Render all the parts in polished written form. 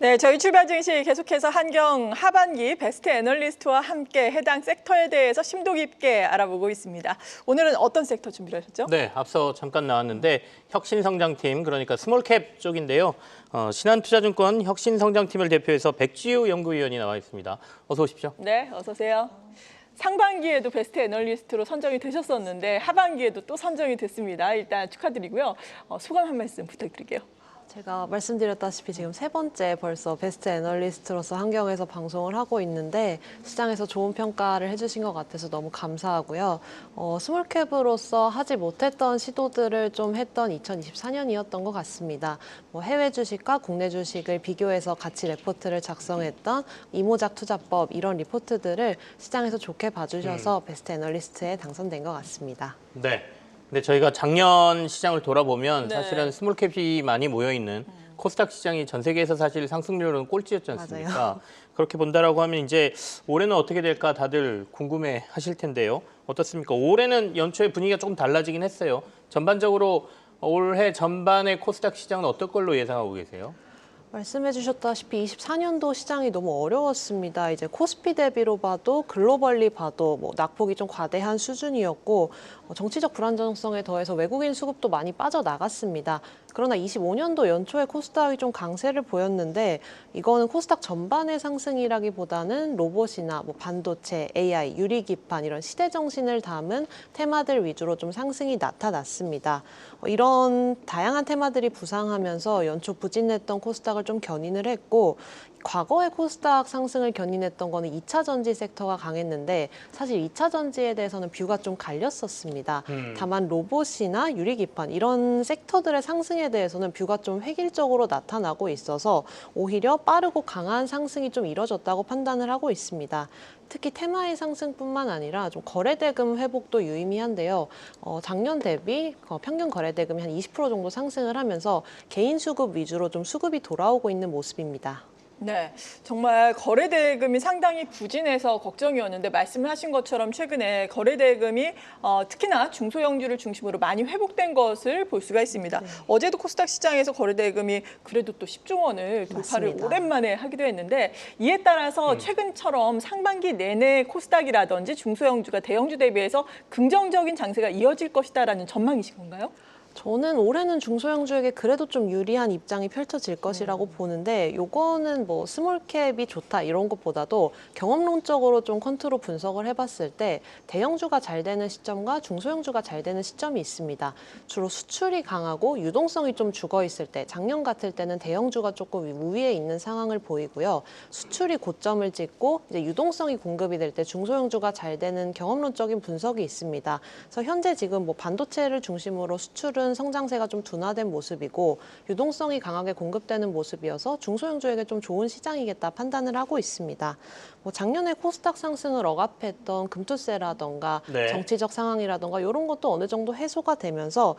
네, 저희 출발 증시 계속해서 한경 하반기 베스트 애널리스트와 함께 해당 섹터에 대해서 심도 깊게 알아보고 있습니다. 오늘은 어떤 섹터 준비를 하셨죠? 네, 앞서 잠깐 나왔는데 혁신성장팀, 그러니까 스몰캡 쪽인데요. 신한투자증권 혁신성장팀을 대표해서 백지우 연구위원이 나와 있습니다. 어서 오십시오. 네, 어서 오세요. 상반기에도 베스트 애널리스트로 선정이 되셨었는데 하반기에도 또 선정이 됐습니다. 일단 축하드리고요. 소감 한 말씀 부탁드릴게요. 제가 말씀드렸다시피 지금 세 번째 벌써 베스트 애널리스트로서 한경에서 방송을 하고 있는데 시장에서 좋은 평가를 해주신 것 같아서 너무 감사하고요. 스몰캡으로서 하지 못했던 시도들을 좀 했던 2024년이었던 것 같습니다. 뭐 해외 주식과 국내 주식을 비교해서 같이 레포트를 작성했던 이모작 투자법 이런 리포트들을 시장에서 좋게 봐주셔서 베스트 애널리스트에 당선된 것 같습니다. 네. 근데 저희가 작년 시장을 돌아보면 네. 사실은 스몰캡이 많이 모여있는 코스닥 시장이 전 세계에서 사실 상승률은 꼴찌였지 않습니까? 맞아요. 그렇게 본다라고 하면 이제 올해는 어떻게 될까 다들 궁금해 하실 텐데요. 어떻습니까? 올해는 연초에 분위기가 조금 달라지긴 했어요. 전반적으로 올해 전반의 코스닥 시장은 어떨 걸로 예상하고 계세요? 말씀해 주셨다시피 24년도 시장이 너무 어려웠습니다. 이제 코스피 대비로 봐도 글로벌리 봐도 뭐 낙폭이 좀 과대한 수준이었고 정치적 불안정성에 더해서 외국인 수급도 많이 빠져나갔습니다. 그러나 25년도 연초에 코스닥이 좀 강세를 보였는데 이거는 코스닥 전반의 상승이라기보다는 로봇이나 뭐 반도체, AI, 유리기판 이런 시대 정신을 담은 테마들 위주로 좀 상승이 나타났습니다. 이런 다양한 테마들이 부상하면서 연초 부진했던 코스닥을 좀 견인을 했고 과거의 코스닥 상승을 견인했던 거는 2차 전지 섹터가 강했는데 사실 2차 전지에 대해서는 뷰가 좀 갈렸었습니다. 다만 로봇이나 유리기판 이런 섹터들의 상승에 대해서는 뷰가 좀 획일적으로 나타나고 있어서 오히려 빠르고 강한 상승이 좀 이뤄졌다고 판단을 하고 있습니다. 특히 테마의 상승뿐만 아니라 좀 거래대금 회복도 유의미한데요. 작년 대비 평균 거래대금이 한 20% 정도 상승을 하면서 개인 수급 위주로 좀 수급이 돌아오고 있는 모습입니다. 네, 정말 거래대금이 상당히 부진해서 걱정이었는데 말씀을 하신 것처럼 최근에 거래대금이 특히나 중소형주를 중심으로 많이 회복된 것을 볼 수가 있습니다. 네. 어제도 코스닥 시장에서 거래대금이 그래도 또 10조 원을 돌파를 맞습니다. 오랜만에 하기도 했는데 이에 따라서 최근처럼 상반기 내내 코스닥이라든지 중소형주가 대형주 대비해서 긍정적인 장세가 이어질 것이다라는 전망이신 건가요? 저는 올해는 중소형주에게 그래도 좀 유리한 입장이 펼쳐질 것이라고 보는데 요거는 뭐 스몰캡이 좋다 이런 것보다도 경험론적으로 좀 컨트롤 분석을 해봤을 때 대형주가 잘 되는 시점과 중소형주가 잘 되는 시점이 있습니다. 주로 수출이 강하고 유동성이 좀 죽어 있을 때 작년 같을 때는 대형주가 조금 우위에 있는 상황을 보이고요. 수출이 고점을 찍고 이제 유동성이 공급이 될 때 중소형주가 잘 되는 경험론적인 분석이 있습니다. 그래서 현재 지금 뭐 반도체를 중심으로 수출은 성장세가 좀 둔화된 모습이고 유동성이 강하게 공급되는 모습이어서 중소형주에게 좀 좋은 시장이겠다 판단을 하고 있습니다. 뭐 작년에 코스닥 상승을 억압했던 금투세라던가 네. 정치적 상황이라던가 이런 것도 어느 정도 해소가 되면서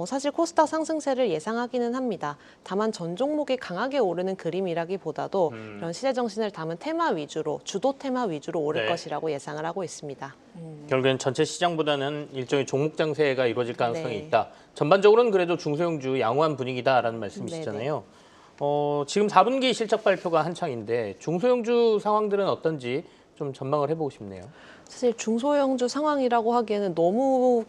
사실 코스닥 상승세를 예상하기는 합니다. 다만 전 종목이 강하게 오르는 그림이라기보다도 이런 시대 정신을 담은 테마 위주로 주도 테마 위주로 오를 네. 것이라고 예상을 하고 있습니다. 결국엔 전체 시장보다는 일종의 종목 장세가 이루어질 가능성이 네. 있다. 전반적으로는 그래도 중소형주 양호한 분위기다라는 말씀이시잖아요. 지금 4분기 실적 발표가 한창인데 중소형주 상황들은 어떤지 좀 전망을 해보고 싶네요. 사실 중소형주 상황이라고 하기에는 너무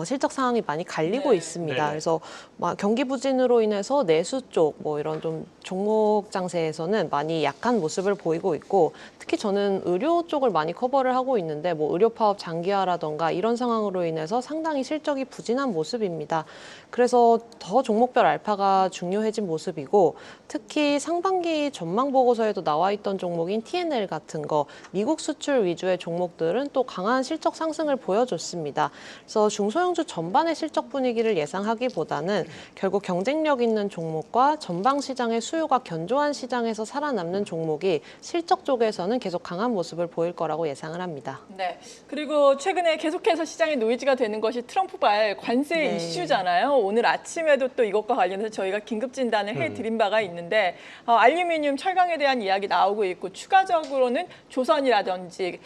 실적 상황이 많이 갈리고 네. 있습니다. 네. 그래서 막 경기 부진으로 인해서 내수 쪽 뭐 이런 좀 종목 장세에서는 많이 약한 모습을 보이고 있고 특히 저는 의료 쪽을 많이 커버를 하고 있는데 뭐 의료 파업 장기화라던가 이런 상황으로 인해서 상당히 실적이 부진한 모습입니다. 그래서 더 종목별 알파가 중요해진 모습이고 특히 상반기 전망 보고서에도 나와 있던 종목인 TNL 같은 거 미국 수출 위주의 종목들은 또 강한 실적 상승을 보여줬습니다. 그래서 중소형주 전반의 실적 분위기를 예상하기보다는 결국 경쟁력 있는 종목과 전방 시장의 수요가 견조한 시장에서 살아남는 종목이 실적 쪽에서는 계속 강한 모습을 보일 거라고 예상을 합니다. 네. 그리고 최근에 계속해서 시장에 노이즈가 되는 것이 트럼프발 관세 네. 이슈잖아요. 오늘 아침에도 또 이것과 관련해서 저희가 긴급 진단을 해드린 바가 있는데 알루미늄, 철강에 대한 이야기 나오고 있고 추가적으로는 조선이라든지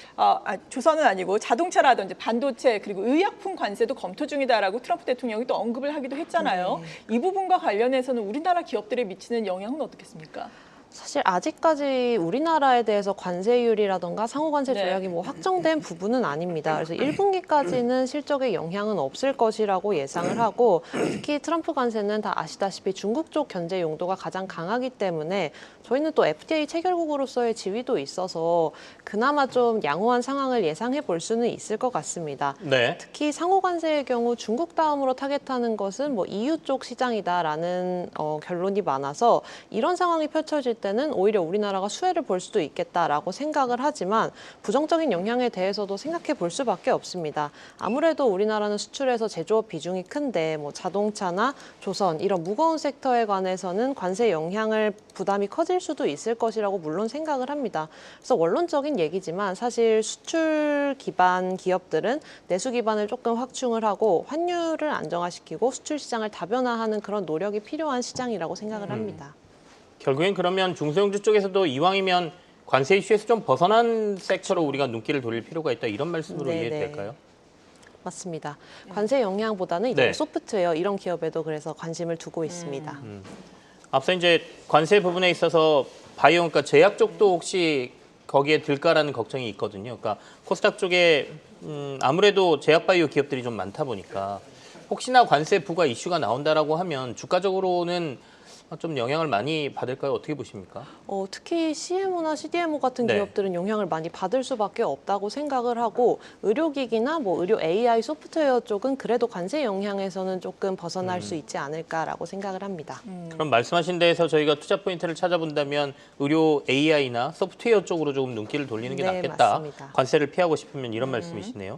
조선은 아니고 자동차라든지 반도체 그리고 의약품 관세도 검토 중이다라고 트럼프 대통령이 또 언급을 하기도 했잖아요. 이 부분과 관련해서는 우리나라 기업들에 미치는 영향은 어떻겠습니까? 사실 아직까지 우리나라에 대해서 관세율이라던가 상호관세 네. 조약이 뭐 확정된 부분은 아닙니다. 그래서 1분기까지는 실적에 영향은 없을 것이라고 예상을 하고 특히 트럼프 관세는 다 아시다시피 중국 쪽 견제 용도가 가장 강하기 때문에 저희는 또 FTA 체결국으로서의 지위도 있어서 그나마 좀 양호한 상황을 예상해 볼 수는 있을 것 같습니다. 네. 특히 상호관세의 경우 중국 다음으로 타겟하는 것은 뭐 EU 쪽 시장이다라는 결론이 많아서 이런 상황이 펼쳐질 때는 오히려 우리나라가 수혜를 볼 수도 있겠다라고 생각을 하지만 부정적인 영향에 대해서도 생각해 볼 수밖에 없습니다. 아무래도 우리나라는 수출에서 제조업 비중이 큰데 뭐 자동차나 조선 이런 무거운 섹터에 관해서는 관세 영향을 부담이 커질 수도 있을 것이라고 물론 생각을 합니다. 그래서 원론적인 얘기지만 사실 수출 기반 기업들은 내수 기반을 조금 확충을 하고 환율을 안정화시키고 수출 시장을 다변화하는 그런 노력이 필요한 시장이라고 생각을 합니다. 결국엔 그러면 중소형주 쪽에서도 이왕이면 관세 이슈에서 좀 벗어난 섹터로 우리가 눈길을 돌릴 필요가 있다 이런 말씀으로 네네. 이해될까요? 맞습니다. 관세 영향보다는 이제 네. 소프트웨어 이런 기업에도 그래서 관심을 두고 있습니다. 앞서 이제 관세 부분에 있어서 바이오 그러니까 제약 쪽도 혹시 거기에 들까라는 걱정이 있거든요. 그러니까 코스닥 쪽에 아무래도 제약 바이오 기업들이 좀 많다 보니까 혹시나 관세 부과 이슈가 나온다라고 하면 주가적으로는 좀 영향을 많이 받을까요? 어떻게 보십니까? 특히 CMO나 CDMO 같은 네. 기업들은 영향을 많이 받을 수밖에 없다고 생각을 하고 의료기기나 뭐 의료 AI 소프트웨어 쪽은 그래도 관세 영향에서는 조금 벗어날 수 있지 않을까라고 생각을 합니다. 그럼 말씀하신 데에서 저희가 투자 포인트를 찾아본다면 의료 AI나 소프트웨어 쪽으로 조금 눈길을 돌리는 게 네, 낫겠다. 맞습니다. 관세를 피하고 싶으면 이런 말씀이시네요.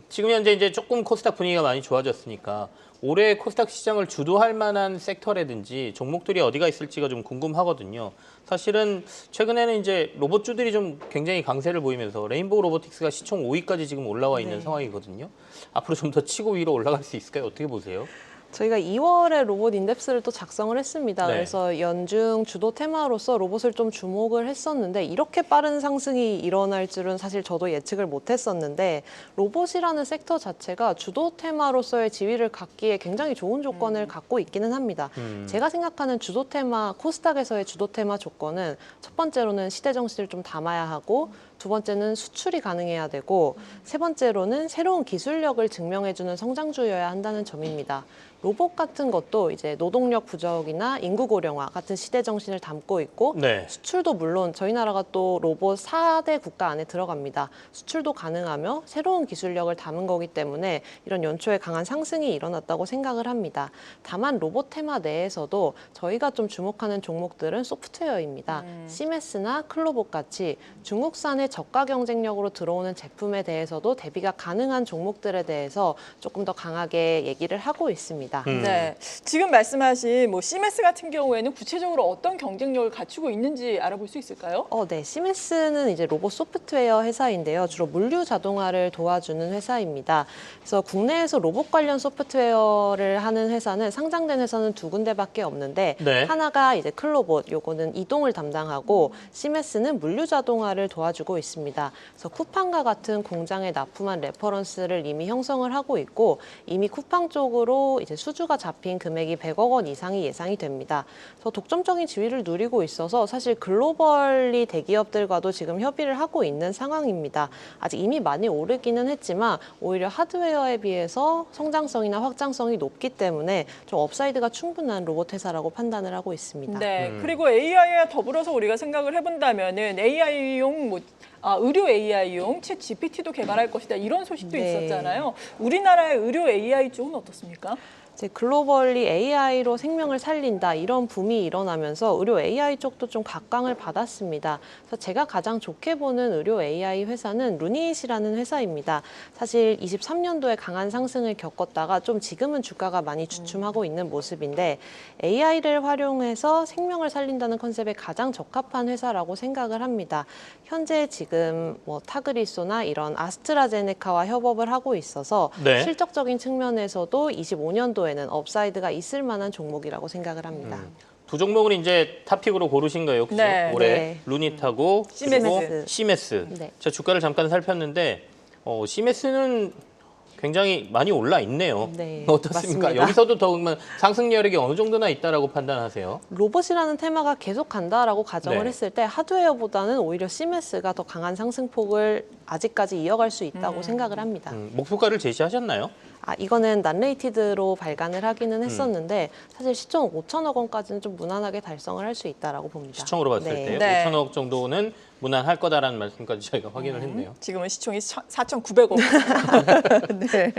지금 현재 이제 조금 코스닥 분위기가 많이 좋아졌으니까 올해 코스닥 시장을 주도할 만한 섹터라든지 종목들이 어디가 있을지가 좀 궁금하거든요. 사실은 최근에는 이제 로봇주들이 좀 굉장히 강세를 보이면서 레인보우 로보틱스가 시총 5위까지 지금 올라와 있는 네. 상황이거든요. 앞으로 좀 더 치고 위로 올라갈 수 있을까요? 어떻게 보세요? 저희가 2월에 로봇 인덱스를 또 작성을 했습니다. 네. 그래서 연중 주도 테마로서 로봇을 좀 주목을 했었는데 이렇게 빠른 상승이 일어날 줄은 사실 저도 예측을 못했었는데 로봇이라는 섹터 자체가 주도 테마로서의 지위를 갖기에 굉장히 좋은 조건을 갖고 있기는 합니다. 제가 생각하는 주도 테마, 코스닥에서의 주도 테마 조건은 첫 번째로는 시대 정신을 좀 담아야 하고 두 번째는 수출이 가능해야 되고 세 번째로는 새로운 기술력을 증명해주는 성장주여야 한다는 점입니다. 로봇 같은 것도 이제 노동력 부족이나 인구 고령화 같은 시대 정신을 담고 있고 네. 수출도 물론 저희 나라가 또 로봇 4대 국가 안에 들어갑니다. 수출도 가능하며 새로운 기술력을 담은 거기 때문에 이런 연초에 강한 상승이 일어났다고 생각을 합니다. 다만 로봇 테마 내에서도 저희가 좀 주목하는 종목들은 소프트웨어입니다. 시메스나 클로봇 같이 중국산의 저가 경쟁력으로 들어오는 제품에 대해서도 대비가 가능한 종목들에 대해서 조금 더 강하게 얘기를 하고 있습니다. 네, 지금 말씀하신 뭐 시메스 같은 경우에는 구체적으로 어떤 경쟁력을 갖추고 있는지 알아볼 수 있을까요? 네. 시메스는 이제 로봇 소프트웨어 회사인데요. 주로 물류 자동화를 도와주는 회사입니다. 그래서 국내에서 로봇 관련 소프트웨어를 하는 회사는 상장된 회사는 두 군데밖에 없는데 네. 하나가 이제 클로봇, 요거는 이동을 담당하고 시메스는 물류 자동화를 도와주고 있습니다. 그래서 쿠팡과 같은 공장에 납품한 레퍼런스를 이미 형성을 하고 있고 이미 쿠팡 쪽으로 이제 수주가 잡힌 금액이 100억 원 이상이 예상이 됩니다. 그래서 독점적인 지위를 누리고 있어서 사실 글로벌리 대기업들과도 지금 협의를 하고 있는 상황입니다. 아직 이미 많이 오르기는 했지만 오히려 하드웨어에 비해서 성장성이나 확장성이 높기 때문에 좀 업사이드가 충분한 로봇 회사라고 판단을 하고 있습니다. 네, 그리고 AI와 더불어서 우리가 생각을 해본다면은 AI용 의료 AI용 챗 GPT도 개발할 것이다 이런 소식도 네. 있었잖아요. 우리나라의 의료 AI 쪽은 어떻습니까? 이제 글로벌리 AI로 생명을 살린다 이런 붐이 일어나면서 의료 AI 쪽도 좀 각광을 받았습니다. 그래서 제가 가장 좋게 보는 의료 AI 회사는 루닛이라는 회사입니다. 사실 23년도에 강한 상승을 겪었다가 좀 지금은 주가가 많이 주춤하고 있는 모습인데 AI를 활용해서 생명을 살린다는 컨셉에 가장 적합한 회사라고 생각을 합니다. 현재 지금 뭐 타그리소나 이런 아스트라제네카와 협업을 하고 있어서 네. 실적적인 측면에서도 25년도에는 업사이드가 있을 만한 종목이라고 생각을 합니다. 두 종목을 이제 탑픽으로 고르신 거예요, 그죠? 네. 올해 네. 루닛하고 시메스. 그리고 시메스. 네. 제가 주가를 잠깐 살폈는데 시메스는 굉장히 많이 올라 있네요. 네, 어떻습니까? 맞습니다. 여기서도 더욱만 상승 여력이 어느 정도나 있다라고 판단하세요? 로봇이라는 테마가 계속 간다라고 가정을 네. 했을 때 하드웨어보다는 오히려 CMS가 더 강한 상승폭을 아직까지 이어갈 수 있다고 생각을 합니다. 목표가를 제시하셨나요? 이거는 난레이티드로 발간을 하기는 했었는데 사실 시총 5천억 원까지는 좀 무난하게 달성을 할 수 있다라고 봅니다. 시총으로 봤을 네. 때 네. 5천억 정도는 무난할 거다라는 말씀까지 저희가 확인을 했네요. 지금은 시총이 4,900억. 네.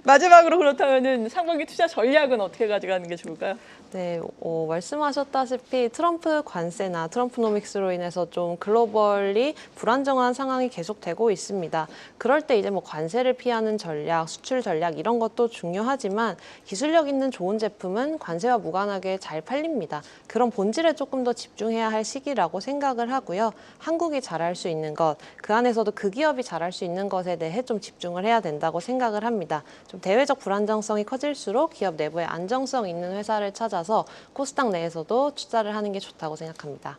마지막으로 그렇다면은 상반기 투자 전략은 어떻게 가져가는 게 좋을까요? 네, 말씀하셨다시피 트럼프 관세나 트럼프노믹스로 인해서 좀 글로벌리 불안정한 상황이 계속되고 있습니다. 그럴 때 이제 뭐 관세를 피하는 전략, 수출 전략 이런 것도 중요하지만 기술력 있는 좋은 제품은 관세와 무관하게 잘 팔립니다. 그런 본질에 조금 더 집중해야 할 시기라고 생각을 하고요. 한국이 잘할 수 있는 것, 그 안에서도 그 기업이 잘할 수 있는 것에 대해 좀 집중을 해야 된다고 생각을 합니다. 좀 대외적 불안정성이 커질수록 기업 내부에 안정성 있는 회사를 찾아서 코스닥 내에서도 투자를 하는 게 좋다고 생각합니다.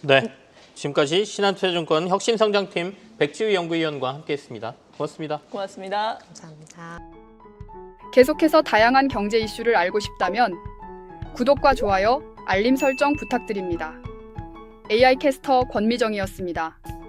네, 지금까지 신한투자증권 혁신성장팀 백지우 연구위원과 함께했습니다. 고맙습니다. 고맙습니다. 감사합니다. 계속해서 다양한 경제 이슈를 알고 싶다면 구독과 좋아요, 알림 설정 부탁드립니다. AI 캐스터 권미정이었습니다.